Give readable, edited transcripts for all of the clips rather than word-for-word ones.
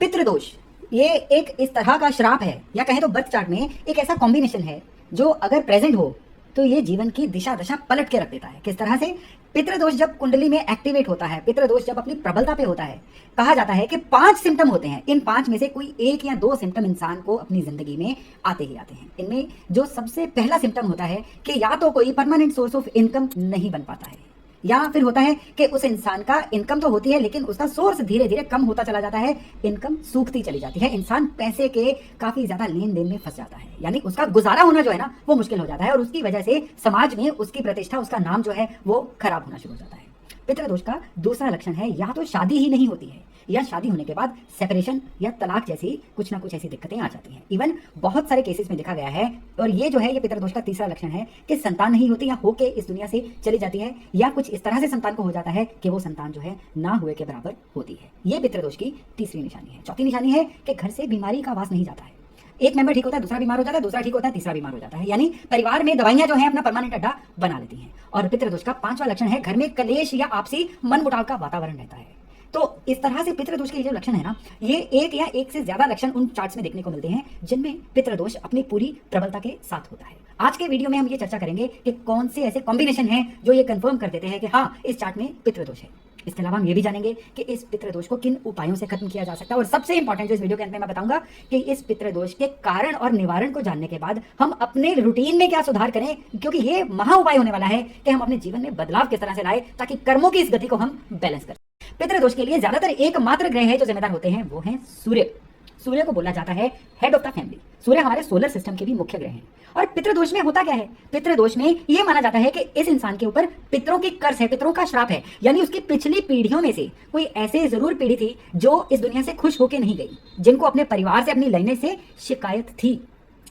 पितृदोष ये एक इस तरह का श्राप है, या कहें तो बर्थ चार्ट में एक ऐसा कॉम्बिनेशन है जो अगर प्रेजेंट हो तो ये जीवन की दिशा दशा पलट के रख देता है। किस तरह से? पितृदोष जब कुंडली में एक्टिवेट होता है, पितृदोष जब अपनी प्रबलता पे होता है, कहा जाता है कि 5 सिम्टम होते हैं। इन 5 में से कोई 1 या 2 सिम्टम इंसान को अपनी जिंदगी में आते ही आते हैं। इनमें जो सबसे पहला सिम्टम होता है कि या तो कोई परमानेंट सोर्स ऑफ इनकम नहीं बन पाता है, या फिर होता है कि उस इंसान का इनकम तो होती है लेकिन उसका सोर्स धीरे धीरे कम होता चला जाता है, इनकम सूखती चली जाती है, इंसान पैसे के काफी ज्यादा लेन देन में फंस जाता है, यानी उसका गुजारा होना जो है ना वो मुश्किल हो जाता है और उसकी वजह से समाज में उसकी प्रतिष्ठा, उसका नाम जो है वो खराब होना शुरू हो जाता है। पितृदोष का दूसरा लक्षण है या तो शादी ही नहीं होती है, या शादी होने के बाद सेपरेशन या तलाक जैसी कुछ ना कुछ ऐसी दिक्कतें आ जाती हैं। इवन बहुत सारे केसेस में देखा गया है। और ये जो है ये पितृदोष का तीसरा लक्षण है कि संतान नहीं होती या होके इस दुनिया से चली जाती है, या कुछ इस तरह से संतान को हो जाता है कि वो संतान जो है ना हुए के बराबर होती है। ये पितृदोष की तीसरी निशानी है। चौथी निशानी है कि घर से बीमारी का आवाज नहीं जाता है। एक मेंबर ठीक होता है, दूसरा बीमार हो जाता है, दूसरा ठीक होता है, तीसरा बीमार हो जाता है, यानी परिवार में दवाइयां जो है अपना परमानेंट अड्डा बना लेती हैं। और पितृदोष का पांचवा लक्षण है घर में कलेश या आपसी मनमुटाव का वातावरण रहता है। तो इस तरह से पितृदोष के जो लक्षण है ना, ये एक या एक से ज्यादा लक्षण उन चार्ट्स में देखने को मिलते हैं जिनमें पितृदोष अपनी पूरी प्रबलता के साथ होता है। आज के वीडियो में हम ये चर्चा करेंगे कि कौन से ऐसे कॉम्बिनेशन हैं जो ये कंफर्म कर देते हैं कि हाँ इस चार्ट में पितृदोष है। इसके अलावा हम ये भी जानेंगे कि इस पितृदोष को किन उपायों से खत्म किया जा सकता है, और सबसे इंपॉर्टेंट जो इस वीडियो के अंत में मैं बताऊंगा कि इस पितृदोष के कारण और निवारण को जानने के बाद हम अपने रूटीन में क्या सुधार करें, क्योंकि ये महा उपाय होने वाला है कि हम अपने जीवन में बदलाव किस तरह से लाए ताकि कर्मों की इस गति को हम बैलेंस करें। पितृदोष के लिए ज्यादातर एकमात्र ग्रह है जो जिम्मेदार होते हैं, वो है सूर्य। सूर्य को बोला जाता है हेड ऑफ द फैमिली। सूर्य हमारे सोलर सिस्टम के भी मुख्य ग्रह हैं। और पितृदोष में होता क्या है? पितृदोष में यह माना जाता है कि इस इंसान के ऊपर पितरों की कर्ज है, पितरों का श्राप है, यानी उसकी पिछली पीढ़ियों में से कोई ऐसे जरूर पीढ़ी थी जो इस दुनिया से खुश होकर नहीं गई, जिनको अपने परिवार से, अपनी लाइनें से शिकायत थी,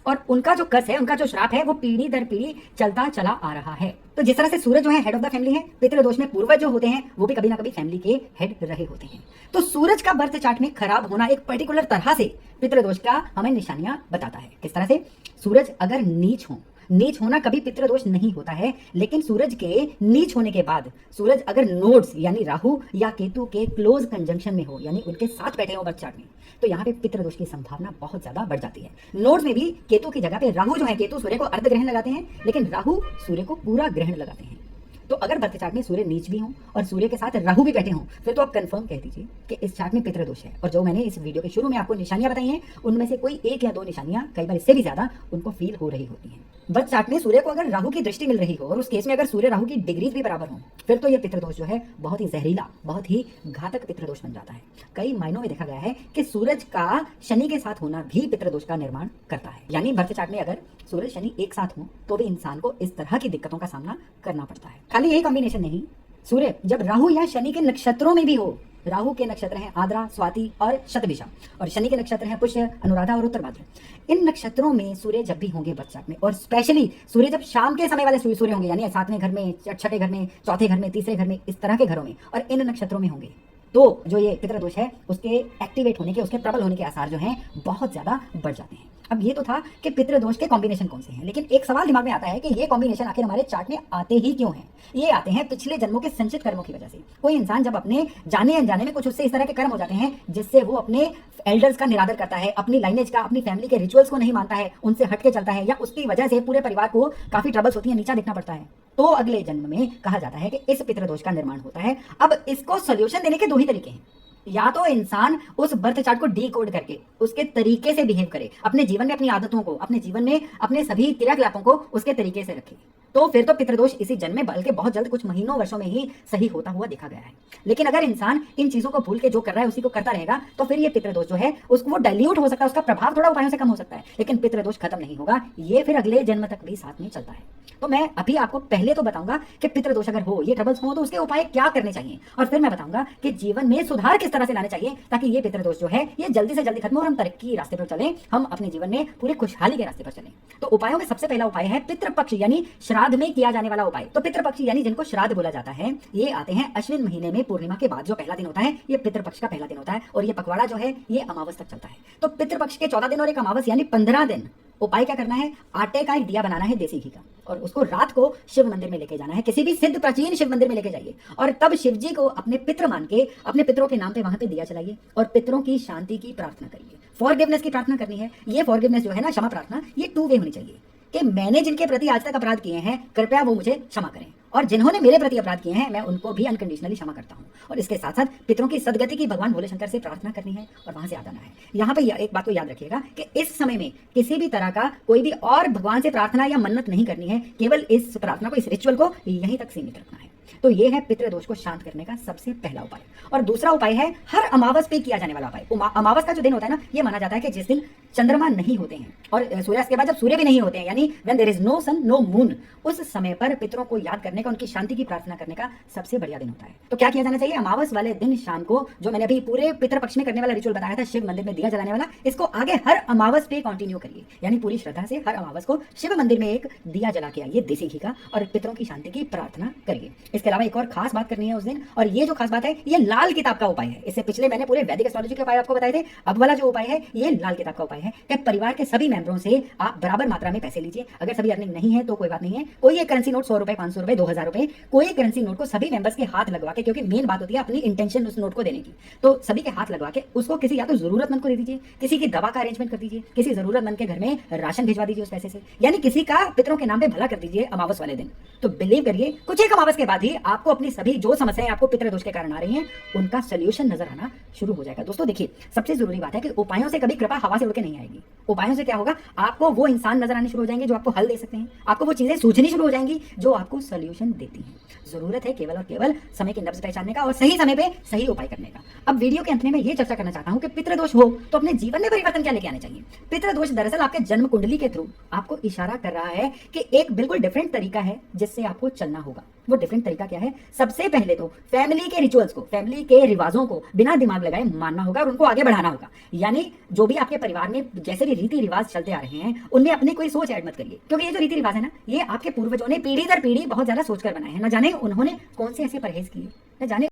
और उनका जो कर्ज है, उनका जो श्राप है वो पीढ़ी दर पीढ़ी चलता चला आ रहा है। तो जिस तरह से सूर्य जो है हेड ऑफ द फैमिली है, पितृदोष में पूर्वज जो होते हैं वो भी कभी ना कभी फैमिली के हेड रहे होते हैं। तो सूरज का बर्थ चार्ट में खराब होना एक पर्टिकुलर तरह से पितृदोष का हमें निशानियां बताता है। किस तरह से? सूरज अगर नीच हो, नीच होना कभी पितृदोष नहीं होता है, लेकिन सूरज के नीच होने के बाद सूरज अगर नोड्स यानी राहु या केतु के क्लोज कंजंक्शन में हो, यानी उनके साथ बैठे हो बर्थ चार्ट में, तो यहाँ पे पितृदोष की संभावना बहुत ज्यादा बढ़ जाती है। नोड्स में भी केतु की जगह पे राहु जो है, केतु सूर्य को अर्ध ग्रहण लगाते हैं लेकिन राहु सूर्य को पूरा ग्रहण लगाते हैं। तो अगर बर्थ चार्ट में सूर्य नीच भी हो और सूर्य के साथ राहु भी बैठे हों, फिर तो आप कंफर्म कह दीजिए कि इस चार्ट में पितृदोष है। और जो मैंने इस वीडियो के शुरू में आपको निशानियां बताई हैं, उनमें से कोई 1 या 2 निशानियां, कई बार इससे भी ज्यादा, उनको फील हो रही होती हैं। बर्थ चार्ट में सूर्य को अगर राहु की दृष्टि मिल रही हो, और उस केस में अगर सूर्य राहु की डिग्रीज भी बराबर हो, फिर तो यह पितृदोष जो है बहुत ही जहरीला, बहुत ही घातक पितृदोष बन जाता है। कई मायनों में देखा गया है कि सूरज का शनि के साथ होना भी पितृदोष का निर्माण करता है। यानी बर्थ चार्ट में अगर सूरज शनि एक साथ हो तो भी इंसान को इस तरह की दिक्कतों का सामना करना पड़ता है। खाली यही कॉम्बिनेशन नहीं, सूर्य जब राहु या शनि के नक्षत्रों में भी हो, राहु के नक्षत्र हैं आद्रा, स्वाति और शतभिषा, और शनि के नक्षत्र हैं पुष्य, अनुराधा और उत्तरभाद्र। इन नक्षत्रों में सूर्य जब भी होंगे बर्थ चार्ट में, और स्पेशली सूर्य जब शाम के समय वाले सूर्य होंगे, यानी 7वें घर में, 6ठे घर में, 4थे घर में, 3रे घर में, इस तरह के घरों में और इन नक्षत्रों में होंगे, तो जो ये पितृदोष है उसके एक्टिवेट होने के, उसके प्रबल होने के आसार जो हैं बहुत ज्यादा बढ़ जाते हैं। अब ये तो था कि पितृदोष के कॉम्बिनेशन कौन से हैं, लेकिन एक सवाल दिमाग में आता है कि ये कॉम्बिनेशन आखिर हमारे चार्ट में आते ही क्यों हैं? ये आते हैं पिछले जन्मों के संचित कर्मों की वजह से। कोई इंसान जब अपने जाने अनजाने में कुछ उससे इस तरह के कर्म हो जाते हैं जिससे वो अपने एल्डर्स का निरादर करता है, अपनी लाइनेज का, अपनी फैमिली के रिचुअल्स को नहीं मानता है, उनसे हटके चलता है, या उसकी वजह से पूरे परिवार को काफी ट्रबल्स होती है, नीचा दिखना पड़ता है, तो अगले जन्म में कहा जाता है कि इस पितृदोष का निर्माण होता है। अब इसको सोल्यूशन देने के 2 ही तरीके हैं। या तो इंसान उस बर्थ चार्ट को डीकोड करके उसके तरीके से बिहेव करे, अपने जीवन में अपनी आदतों को, अपने जीवन में अपने सभी क्रियाकलापों को उसके तरीके से रखे, तो फिर तो पितृदोष इसी जन्म में, बल्कि बहुत जल्द, कुछ महीनों वर्षों में ही सही होता हुआ देखा गया है। लेकिन अगर इंसान इन चीजों को भूल के जो कर रहा है उसी को करता रहेगा, तो फिर ये पितृदोष जो है उसको वो डाइल्यूट हो सकता है, उसका प्रभाव थोड़ा उपायों से कम हो सकता है, लेकिन पितृदोष खत्म नहीं होगा, ये फिर अगले जन्म तक भी साथ में चलता है। तो मैं अभी आपको पहले तो बताऊंगा कि पितृदोष अगर हो, ये ट्रबल्स हो, तो उसके उपाय क्या करने चाहिए, और फिर मैं बताऊंगा कि जीवन में सुधार किस तरह से लाने चाहिए ताकि ये पितृदोष जो है ये जल्दी से जल्दी खत्म हो और हम तरक्की के रास्ते पर चलें, हम अपने जीवन में पूरे खुशहाली के रास्ते पर चलें। तो उपायों में सबसे पहला उपाय है पितृपक्ष, यानी श्राद्ध में किया जाने वाला उपाय। तो पितृपक्ष यानी जिनको श्राद्ध बोला जाता है, ये आते हैं अश्विन महीने में पूर्णिमा के बाद जो पहला दिन होता है, ये पितृपक्ष का पहला दिन होता है, और ये पखवाड़ा जो है ये अमावस तक चलता है। तो पितृपक्ष के 14 दिन और एक अमावस यानी 15 दिन उपाय क्या करना है, आटे का एक दिया बनाना है देसी घी का, और उसको रात को शिव मंदिर में लेके जाना है, किसी भी सिद्ध प्राचीन शिव मंदिर में लेके जाइए, और तब शिव जी को अपने पितृ मान के अपने पितरों के नाम पे वहां पे दिया चलाइए और पितरों की शांति की प्रार्थना करिए। फॉरगिवनेस की प्रार्थना करनी है। ये फॉरगिवनेस जो है ना, क्षमा प्रार्थना, ये 2 वे होनी चाहिए कि मैंने जिनके प्रति आज तक अपराध किए हैं कृपया वो मुझे क्षमा करें, और जिन्होंने मेरे प्रति अपराध किए हैं मैं उनको भी अनकंडीशनली क्षमा करता हूं। और इसके साथ साथ पितरों की सदगति की भगवान भोले शंकर से प्रार्थना करनी है और वहां से आना है। यहाँ पे एक बात को याद रखिएगा कि इस समय में किसी भी तरह का कोई भी और भगवान से प्रार्थना या मन्नत नहीं करनी है, केवल इस प्रार्थना को, इस रिचुअल को यहीं तक सीमित रखना है। तो ये है पितृदोष को शांत करने का सबसे पहला उपाय। और दूसरा उपाय है हर अमावस पे किया जाने वाला उपाय। अमावस का जो दिन होता है ना, ये माना जाता है कि जिस दिन चंद्रमा नहीं होते हैं और सूर्यास्त के बाद जब सूर्य भी नहीं होते हैं, यानी when there is no sun no moon, उस समय पर पितरों को याद करने का, उनकी शांति की प्रार्थना करने का सबसे बढ़िया दिन होता है। तो क्या किया जाना चाहिए, अमावस वाले दिन शाम को, जो मैंने अभी पूरे पितृ पक्ष में करने वाला रिचुअल बताया था, शिव मंदिर में दिया जलाने वाला, इसको आगे हर अमावस पे कंटिन्यू करिए। यानी पूरी श्रद्धा से हर अमावस को शिव मंदिर में एक दिया जला के आइए देसी घी का, और पितरों की शांति की प्रार्थना करिए। इसके अलावा एक और खास बात करनी है उस दिन, और ये जो खास बात है, ये लाल किताब का उपाय है। इससे पिछले मैंने पूरे वैदिक एस्ट्रोलॉजी के उपाय आपको बताए थे, अब वाला जो उपाय है ये लाल किताब का उपाय है कि परिवार के सभी मेंबरों से आप बराबर मात्रा में पैसे लीजिए। अगर सभी अर्निंग नहीं है तो कोई बात नहीं है, कोई एक करेंसी नोट 100 रुपए, 500 रुपए, 2000 रुपए, कोई एक करेंसी नोट को सभी मेंबर्स के हाथ लगवा के, क्योंकि मेन बात होती है अपनी इंटेंशन उस नोट को देने की, तो सभी के हाथ लगवा के उसको किसी या तो जरूरतमंद को दे दीजिए, किसी की दवा का अरेंजमेंट कर दीजिए, किसी जरूरतमंद के घर में राशन भिजवा दीजिए उस पैसे से, यानी किसी का पितरों के नाम पे भला कर दीजिए अमावस वाले दिन। तो बिलीव करिए कुछ एक अमावस के बाद ही आपको अपनी सभी जो समस्याएं आपको पितृदोष के कारण आ रही हैं उनका सोल्यूशन नजर आना शुरू हो जाएगा। दोस्तों देखिए, सबसे जरूरी बात है कि उपायों से कभी कृपा हवा से उड़ के नहीं आएगी। उपायों से क्या होगा, आपको वो इंसान नजर आने शुरू हो जाएंगे जो आपको हल दे सकते हैं, आपको वो चीजें सूझनी शुरू हो जाएंगी जो आपको सोल्यूशन देती हैं। जरूरत है केवल और केवल समय की नब्ज पहचानने का और सही समय पे सही उपाय करने का। अब वीडियो के अंत में मैं ये चर्चा करना चाहता हूं कि पितृदोष हो तो अपने जीवन में परिवर्तन क्या लेके आने चाहिए। पितृदोष दरअसल आपके जन्म कुंडली के थ्रू आपको इशारा कर रहा है कि एक बिल्कुल डिफरेंट तरीका है जिससे आपको चलना होगा। वो डिफरेंट तरीका क्या है, सबसे पहले तो फैमिली के रिचुअल्स को, फैमिली के रिवाजों को बिना दिमाग लगाए मानना होगा और उनको आगे बढ़ाना होगा। यानी जो भी आपके परिवार में जैसे भी रीति रिवाज चलते आ रहे हैं उनमें अपनी कोई सोच ऐड मत करिए, क्योंकि ये जो रीति रिवाज है ना, ये आपके पूर्वजों ने पीढ़ी दर पीढ़ी बहुत ज्यादा सोचकर बनाए हैं। न जाने उन्होंने कौन से ऐसे परहेज किए, न जाने